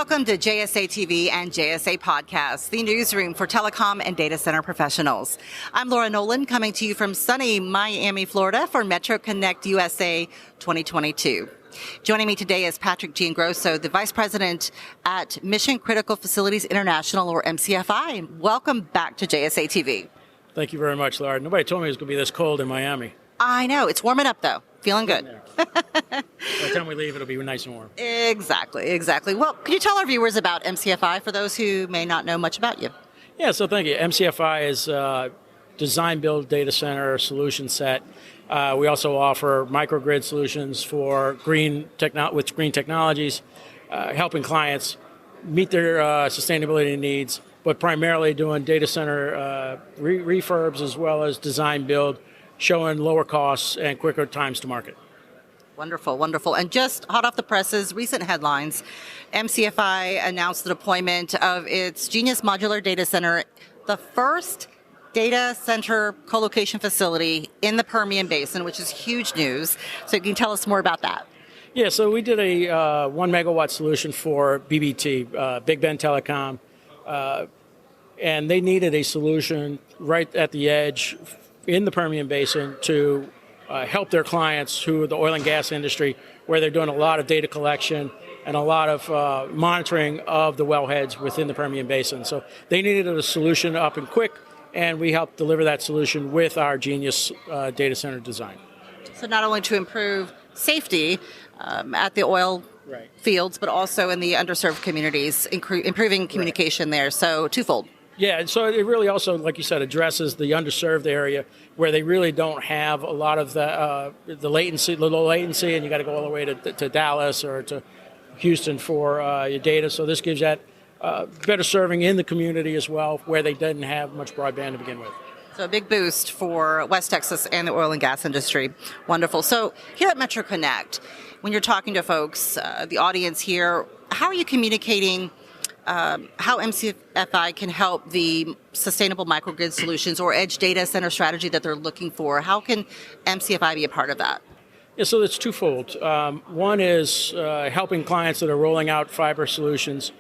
Welcome to JSA TV and JSA Podcast, the newsroom for telecom and data center professionals. I'm Laura Nolan, coming to you from sunny Miami, Florida for Metro Connect USA 2022. Joining me today is Patrick Giangrosso, the Vice President at Mission Critical Facilities International, or MCFI. Welcome back to JSA TV. Thank you very much, Laura. Nobody told me it was going to be this cold in Miami. I know. It's warming up, though. Feeling good. By the time we leave, it'll be nice and warm. Exactly. Well, can you tell our viewers about MCFI for those who may not know much about you? Yeah, so thank you. MCFI is design, build, data center solution set. We also offer microgrid solutions for green technologies, helping clients meet their sustainability needs, but primarily doing data center refurbs as well as design, build, showing lower costs and quicker times to market. Wonderful. And just hot off the presses, recent headlines, MCFI announced the deployment of its Genius Modular Data Center, the first data center co-location facility in the Permian Basin, which is huge news. So you can tell us more about that. Yeah, so we did a 1 megawatt solution for BBT, Big Bend Telecom, and they needed a solution right at the edge in the Permian Basin to help their clients who are the oil and gas industry, where they're doing a lot of data collection and a lot of monitoring of the wellheads within the Permian Basin. So they needed a solution up and quick, and we helped deliver that solution with our Genius data center design. So not only to improve safety at the oil fields, but also in the underserved communities, improving communication there. So twofold. Yeah, and so it really also, like you said, addresses the underserved area where they really don't have a lot of the latency, the low latency, and you got to go all the way to Dallas or to Houston for your data. So this gives that better serving in the community as well, where they didn't have much broadband to begin with. So a big boost for West Texas and the oil and gas industry. Wonderful. So here at Metro Connect, when you're talking to folks, the audience here, how are you communicating how MCFI can help the sustainable microgrid solutions or edge data center strategy that they're looking for? How can MCFI be a part of that? Yeah, so it's twofold. One is helping clients that are rolling out fiber solutions,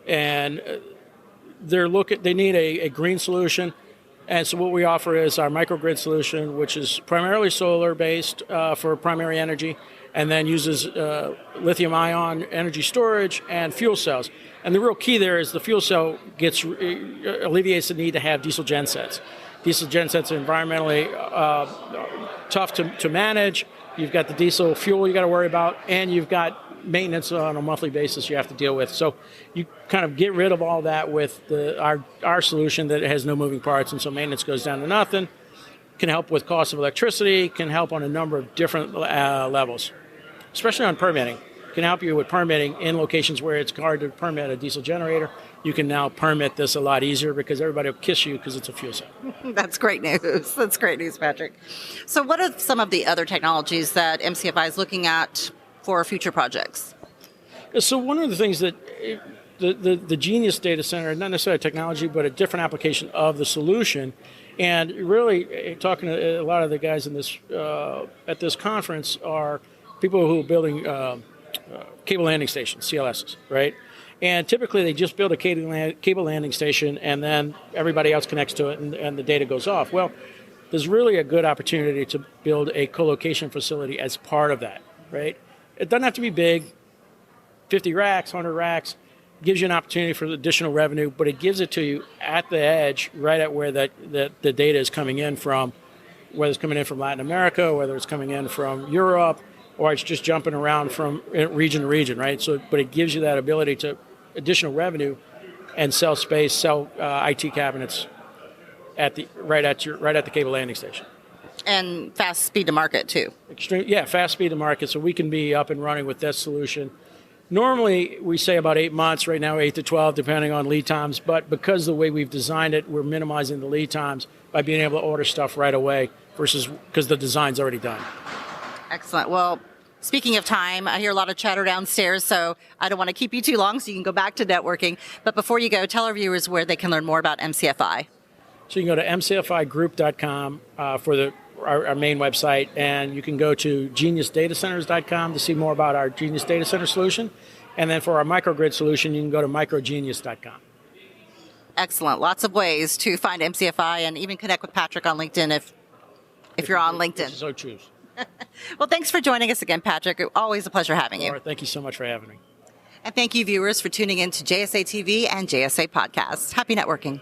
and they need a green solution. And so what we offer is our microgrid solution, which is primarily solar-based for primary energy, and then uses lithium-ion energy storage and fuel cells. And the real key there is the fuel cell alleviates the need to have diesel gensets. Diesel gensets are environmentally tough to manage. You've got the diesel fuel you got to worry about, and you've got maintenance on a monthly basis you have to deal with. So you kind of get rid of all that with our solution that has no moving parts, and so maintenance goes down to nothing. Can help with cost of electricity, can help on a number of different levels, especially on permitting. Can help you with permitting in locations where it's hard to permit a diesel generator. You can now permit this a lot easier because everybody will kiss you because it's a fuel cell. That's great news. That's great news, Patrick. So what are some of the other technologies that MCFI is looking at for future projects? So one of the things that the Genius data center, not necessarily technology, but a different application of the solution, and really talking to a lot of the guys in this at this conference are people who are building cable landing stations, CLSs, right? And typically they just build a cable landing station and then everybody else connects to it and the data goes off. Well, there's really a good opportunity to build a co-location facility as part of that, right? It doesn't have to be big, 50 racks, 100 racks. It gives you an opportunity for additional revenue, but it gives it to you at the edge, right at where the data is coming in from, whether it's coming in from Latin America, whether it's coming in from Europe, or it's just jumping around from region to region, right? So, but it gives you that ability to additional revenue and sell space, sell IT cabinets right at the cable landing station. And fast speed to market too. Fast speed to market. So we can be up and running with that solution. Normally we say about 8 months. Right now 8 to 12, depending on lead times. But because of the way we've designed it, we're minimizing the lead times by being able to order stuff right away versus because the design's already done. Excellent. Well, speaking of time, I hear a lot of chatter downstairs, so I don't want to keep you too long, so you can go back to networking. But before you go, tell our viewers where they can learn more about MCFI. So you can go to mcfigroup.com for our main website, and you can go to geniusdatacenters.com to see more about our Genius Data Center solution. And then for our microgrid solution, you can go to microgenius.com. Excellent. Lots of ways to find MCFI and even connect with Patrick on LinkedIn if you're on LinkedIn. So choose. Well, thanks for joining us again, Patrick. Always a pleasure having you. All right, thank you so much for having me. And thank you, viewers, for tuning in to JSA TV and JSA Podcast. Happy networking.